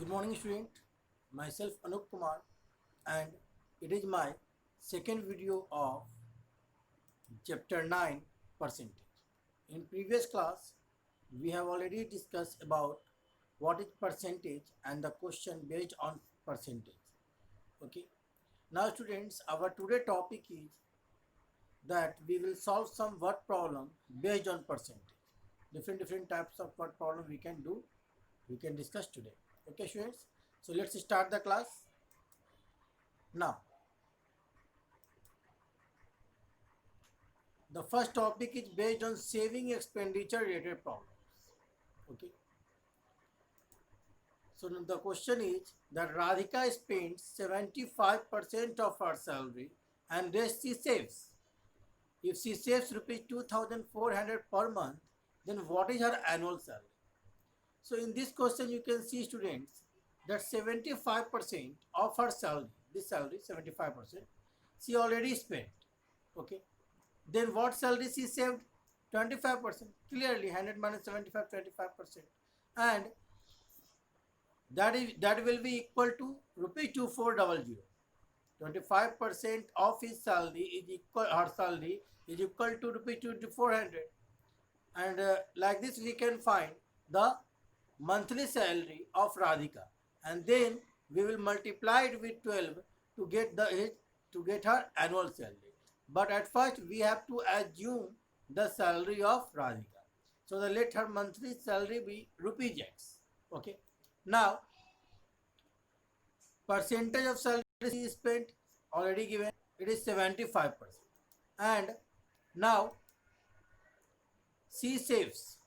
Good morning student, myself Anup Kumar and it is my second video of chapter 9 percentage. In previous class we have already discussed about what is percentage and the question based on percentage. Okay. Now students, our today topic is that we will solve some word problem based on percentage. Different types of word problem we can do, we can discuss today. Okay students, so let's start the class now. The first topic is based on saving expenditure related problems. Okay, so now the question is that Radhika spends 75% of her salary and rest she saves. If she saves rupees 2400 per month, then what is her annual salary? So in this question you can see students that 75% of her salary, this salary 75%, she already spent. Okay, then what salary she saved? 25%. Clearly 100 minus 75, 25%. And that will be equal to rupees 2400. 25% of his salary is equal, her salary is equal to rupees 2400. And like this we can find the monthly salary of Radhika, and then we will multiply it with 12 to get her annual salary. But at first we have to assume the salary of Radhika. So let her monthly salary be rupees X. Okay. Now percentage of salary she spent already given, it is 75%. And now she saves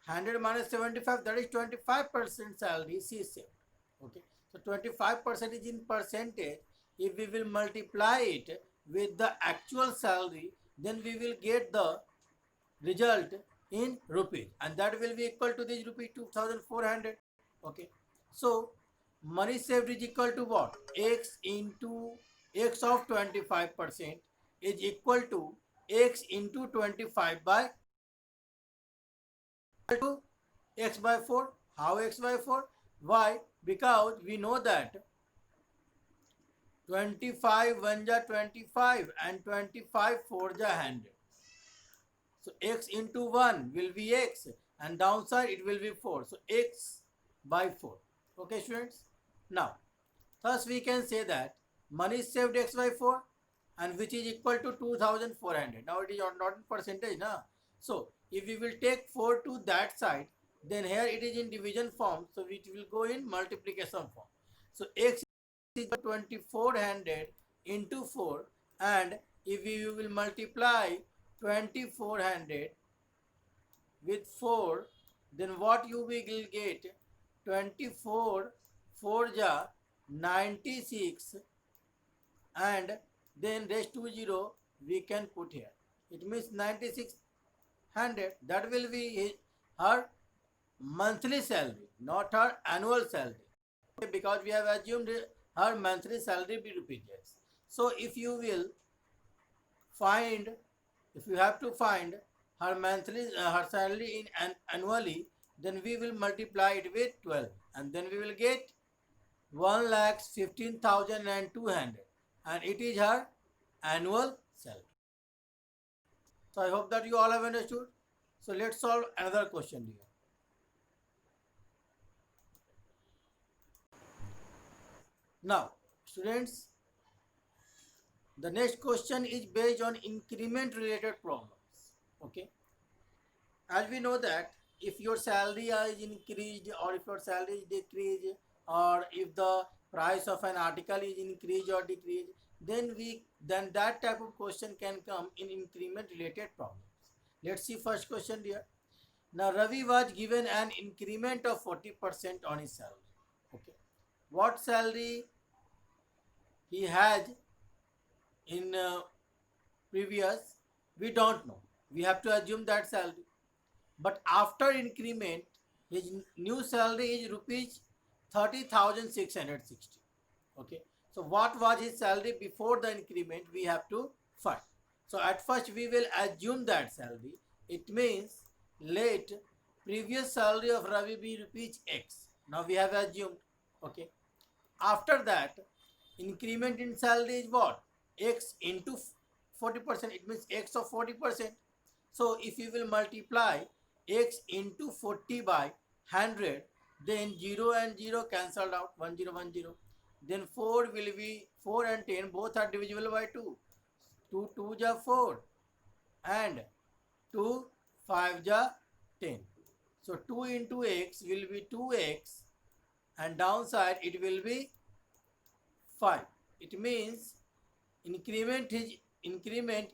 100 minus 75, that is 25% salary she saved. Okay, so 25% is in percentage. If we will multiply it with the actual salary, then we will get the result in rupees, and that will be equal to this rupees 2400. Okay, so money saved is equal to what? X into X of 25% is equal to X into 25 by to X by 4. How X by 4? Why? Because we know that 25 1 ja 25 and 25 4 ja 100. So X into 1 will be X and downside it will be 4. So X by 4. Okay students? Now, thus we can say that money saved X by 4 and which is equal to 2400. Now it is not in percentage. Na? So if we will take 4 to that side, then here it is in division form. So it will go in multiplication form. So X is 2400 into 4, and if we will multiply 2400 with 4, then what you will get? 24 4 ja 96, and then rest to 0 we can put here. It means 9600. That will be her monthly salary, not her annual salary. Okay, because we have assumed her monthly salary be rupees. So if you will find, if you have to find her monthly her salary in annually, then we will multiply it with 12, and then we will get 1,15,200, and it is her annual salary. So I hope that you all have understood. So let's solve another question here. Now students, the next question is based on increment related problems. Okay, as we know that if your salary is increased or if your salary is decreased, or if the price of an article is increased or decreased, then that type of question can come in increment related problems. Let's see first question here. Now Ravi was given an increment of 40% on his salary. Okay, what salary he had in previous, we don't know. We have to assume that salary. But after increment, his new salary is rupees 30,660. Okay, so what was his salary before the increment? We have to find. So at first we will assume that salary. It means let previous salary of Ravi be rupees X. Now we have assumed. Okay. After that, increment in salary is what? X into 40%. It means X of 40%. So if you will multiply X into 40 by 100, then 0 and 0 cancelled out, 1 0 1 0. Then 4 will be 4 and 10 both are divisible by 2. 2 2 ja 4 and 2 5 ja 10. So 2 into X will be 2X and downside it will be 5. It means increment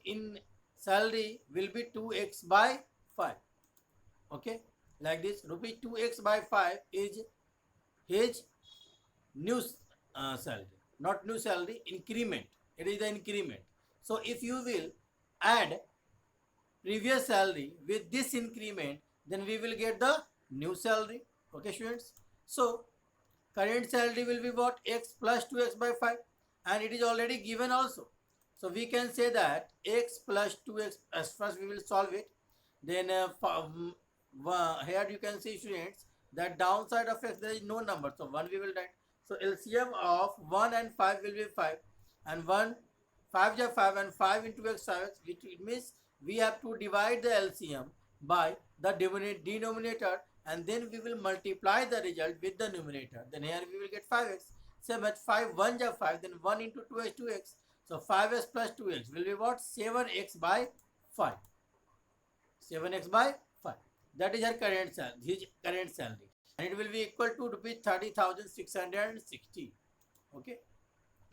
in salary will be 2x by 5. Okay, like this, rupees 2x by 5 is his new salary, not new salary, increment. It is the increment. So if you will add previous salary with this increment, then we will get the new salary. Okay, students. So current salary will be what? X plus 2x by 5, and it is already given also. So we can say that x plus 2x, as first we will solve it. Then here you can see, students, that downside of x there is no number, so 1 we will write. So LCM of 1 and 5 will be 5, and 1 5 is 5 and 5 into x 5x, which it means we have to divide the LCM by the denominator, and then we will multiply the result with the numerator. Then here we will get 5x. Same as 5 1 is 5, then 1 into 2 is 2x. So 5x plus 2x will be what? 7x by 5. 7x by 5. That is her current salary, his current salary. And it will be equal to rupees 30,660. Okay.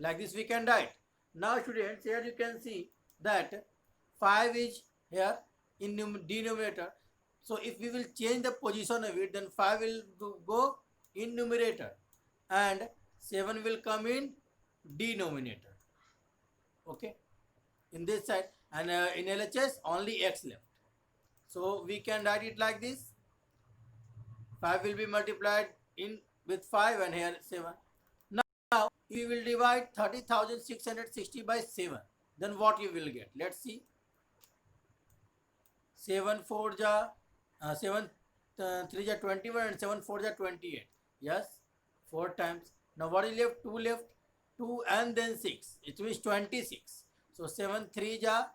Like this we can write. Now students, here you can see that 5 is here in denominator. So if we will change the position of it, then 5 will go in numerator and 7 will come in denominator. Okay, in this side, and in LHS only x left. So we can write it like this. 5 will be multiplied in with 5 and here 7. Now we will divide 30,660 by 7. Then what you will get? Let's see. 7 4 ja 7 3 ja 21 and 7 4 ja 28. Yes, 4 times. Now what is left? 2 left. 2 and then 6. It means 26. So 7 3 ja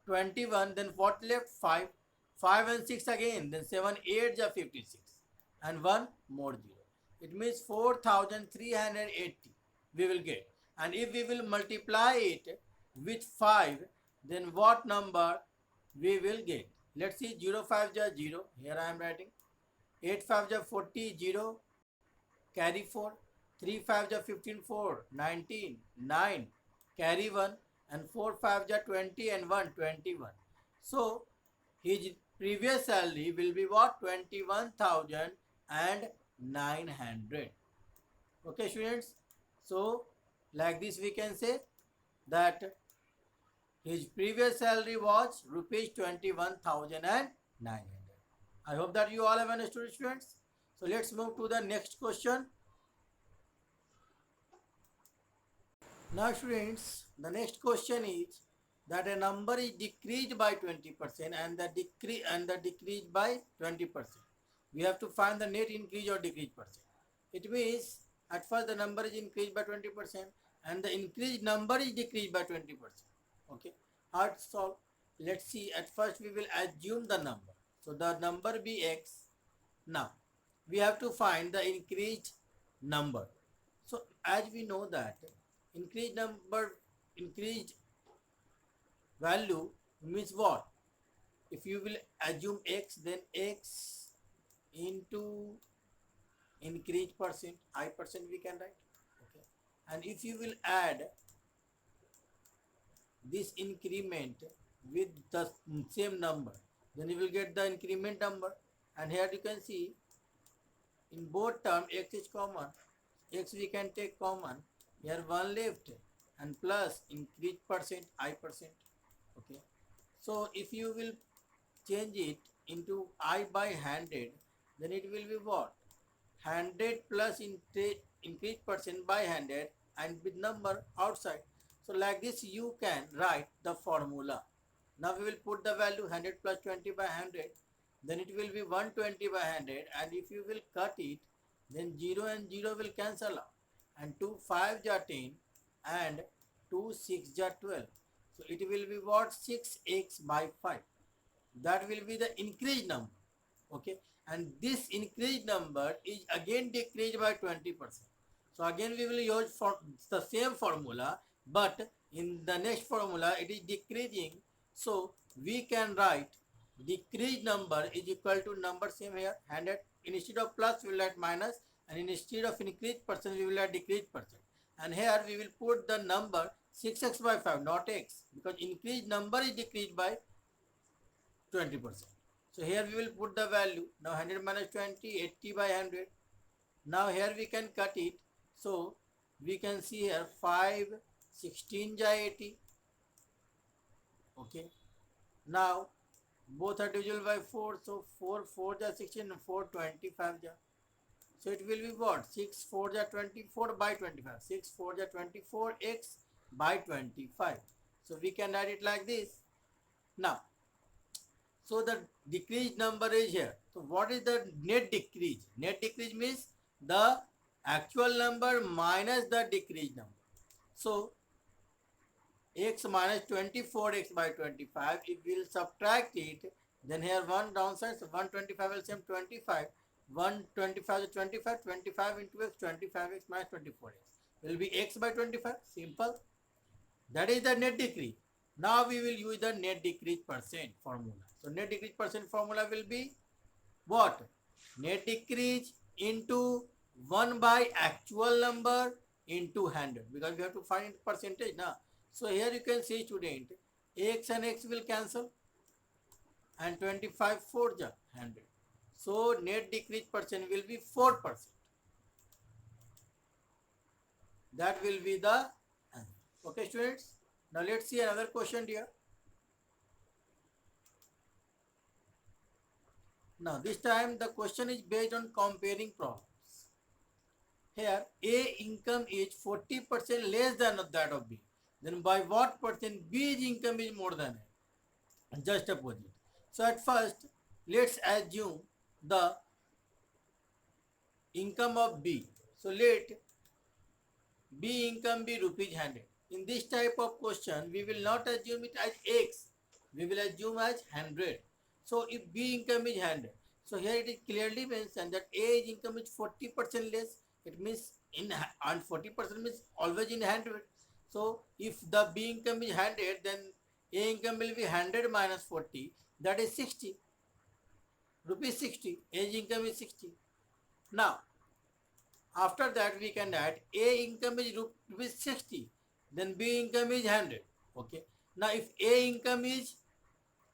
21. Then what left? 5. 5 and 6 again. Then 7 8 ja 56. And 1 more 0. It means 4,380 we will get. And if we will multiply it with 5, then what number we will get? Let's see. 0 5 ja 0. Here I am writing. 8 5 ja 40, 0. Carry 4. 3 5 ja 15, 4. 19, 9. Carry 1. And 4 5 ja 20 and 1, 21. So his previous salary will be what? 21,900. Okay, students. So like this we can say that his previous salary was rupees 21,900. I hope that you all have understood, students. So let's move to the next question. Now students, the next question is that a number is decreased by 20% and the decrease by 20%. We have to find the net increase or decrease percent. It means at first the number is increased by 20% and the increased number is decreased by 20%. Okay, how to solve? Let's see. At first we will assume the number. So the number be x. Now we have to find the increased number. So as we know that increased value means what? If you will assume x, then x into increased percent, I percent we can write. Okay, and if you will add this increment with the same number, then you will get the increment number. And here you can see in both terms x is common. X we can take common. Here 1 left and plus increased percent, I percent. Okay, so if you will change it into I by 100, then it will be what? 100 plus increased percent by 100 and with number outside. So like this you can write the formula. Now we will put the value 100 plus 20 by 100. Then it will be 120 by 100, and if you will cut it, then 0 and 0 will cancel out, and 2 5 are 10 and 2 6 are 12. So it will be what? 6x by 5. That will be the increased number. Okay, and this increased number is again decreased by 20%. So again we will use for the same formula, but in the next formula it is decreasing. So we can write decreased number is equal to number same here, 100. Instead of plus we will write minus, and instead of increased percent we will write decreased percent. And here we will put the number 6x by 5, not x, because increased number is decreased by 20%. So here we will put the value. Now 100 minus 20, 80 by 100. Now here we can cut it. So we can see here 5, 16 ja 80. Okay. Now both are divisible by 4. So 4, 4 ja 16 and 4, 25 ja. So it will be what? 6, 4 ja 24 by 25. 6, 4 ja 24 x by 25. So we can write it like this. Now, so the decreased number is here. So what is the net decrease? Net decrease means the actual number minus the decreased number. So x minus 24x by 25, if we will subtract it, then here one downside, so 125 will same 25. 125 is 25, 25 into x, 25x minus 24x will be x by 25. Simple. That is the net decrease. Now we will use the net decrease percent formula. So net decrease percent formula will be what? Net decrease into 1 by actual number into 100, because we have to find percentage now. So here you can see, student, x and x will cancel, and 25 4 ja 100. So net decrease percent will be 4%. That will be the answer. Okay, students. Now let's see another question here. Now this time the question is based on comparing problems. Here A income is 40% less than that of B. Then by what percent B's income is more than A? Just opposite. So at first let's assume the income of B. So let B income be rupees 100. In this type of question, we will not assume it as X. We will assume as 100. So if B income is 100, so here it is clearly mentioned that A's income is 40% less. It means and 40% means always in 100. So if the B income is 100, then A income will be 100 minus 40. That is 60. Rupees 60. A's income is 60. Now, after that we can add A income is rupees 60, then B income is 100. Okay. Now if A income is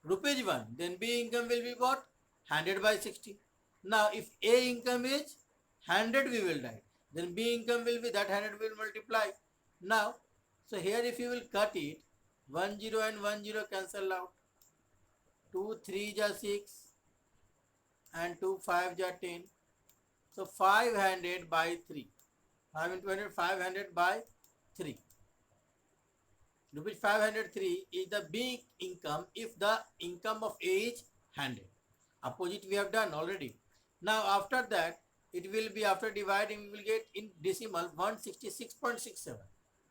rupees 1, then B income will be what? 100 by 60. Now if A income is 100 we will write, then B income will be that 100 will multiply. Now, so here if you will cut it, 1 0 and 1 0 cancel out. 2 3 ja 6 and 2 5 ja 10. So 500 by 3. 5 into 100, 500 by 3. Rupees 503 is the big income if the income of A is 100. Opposite we have done already. Now after that, it will be after dividing, we will get in decimal 166.67.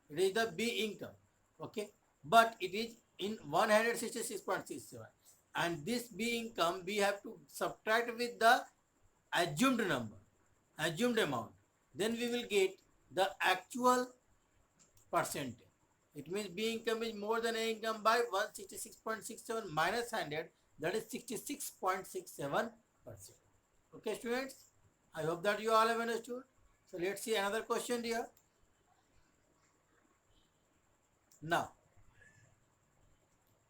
It is the B income. Okay. But it is in 166.67. And this B income we have to subtract with the assumed number. Assumed amount, then we will get the actual percentage. It means B income is more than A income by 166.67 minus 100, that is 66.67%. Okay, students, I hope that you all have understood. So let's see another question here. Now,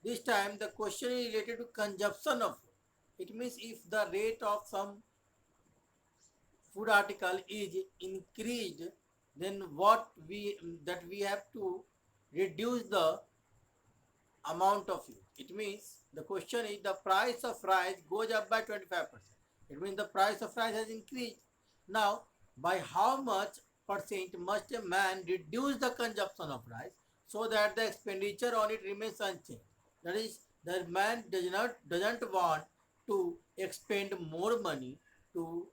this time the question is related to consumption of food. It means if the rate of some food article is increased, then what we have to reduce the amount of use. It means the question is the price of rice goes up by 25%. It means the price of rice has increased. Now, by how much percent must a man reduce the consumption of rice so that the expenditure on it remains unchanged? That is, the man doesn't want to expend more money to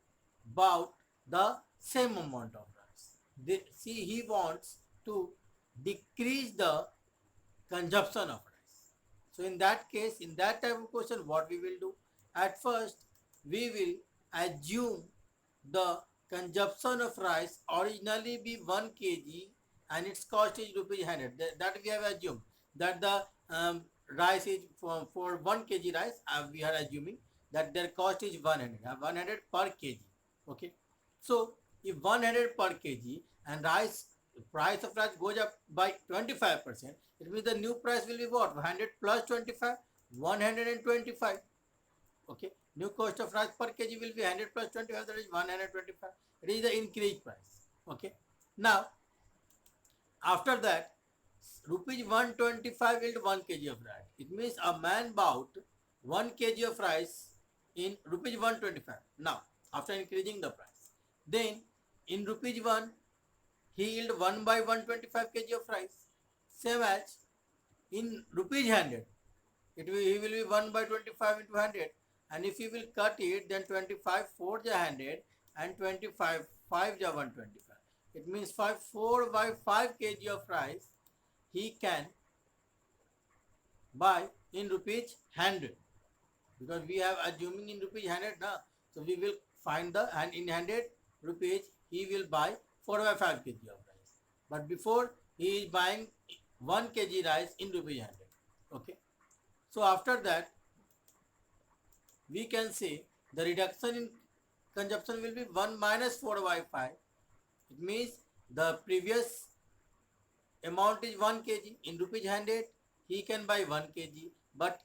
about the same amount of rice. See, he wants to decrease the consumption of rice. So in that case, in that type of question, what we will do? At first, we will assume the consumption of rice originally be 1 kg and its cost is rupees 100. That we have assumed that the rice is for 1 kg rice. We are assuming that their cost is 100, 100 per kg. Okay. So if 100 per kg and price of rice goes up by 25%, it means the new price will be what? 100 plus 25, 125. Okay, new cost of rice per kg will be 100 plus 25, that is 125. It is the increased price. Okay, now after that, rupees 125 into 1 kg of rice. It means a man bought 1 kg of rice in rupees 125. Now, after increasing the price, then in rupees 1, he yield 1 by 125 kg of rice. Same as in rupees 100, he will be 1 by 25 into 100. And if he will cut it, then 25 4 is 100 and 25 5 is 125. It means 4 by 5 kg of rice he can buy in rupees 100, because we have assuming in rupees 100 now. So we will find the, and in 100 rupees he will buy 4 by 5 kg of rice. But before he is buying 1 kg rice in rupees 100. Okay. So after that, we can say the reduction in consumption will be 1 minus 4 by 5. It means the previous amount is 1 kg. In rupees 100, he can buy 1 kg. But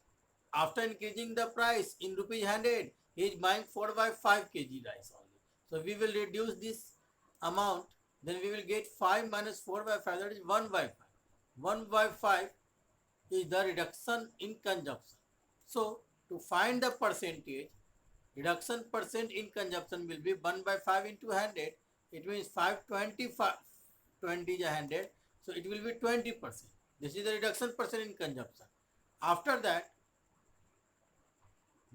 after increasing the price in rupees 100, he is buying 4 by 5 kg rice only. So we will reduce this amount. Then we will get 5 minus 4 by 5, that is 1 by 5. 1 by 5 is the reduction in consumption. So to find the percentage, reduction percent in consumption will be 1 by 5 into 100. It means 525, 20 is 100. So it will be 20%. This is the reduction percent in consumption. After that,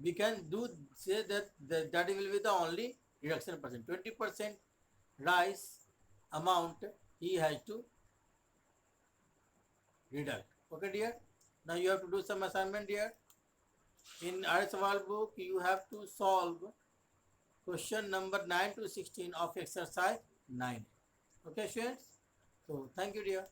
we can say that that will be the only reduction percent. 20% rice amount he has to deduct. Okay, dear. Now you have to do some assignment here. In Arya Sawal book, you have to solve question number 9 to 16 of exercise 9. Okay, students? So, thank you, dear.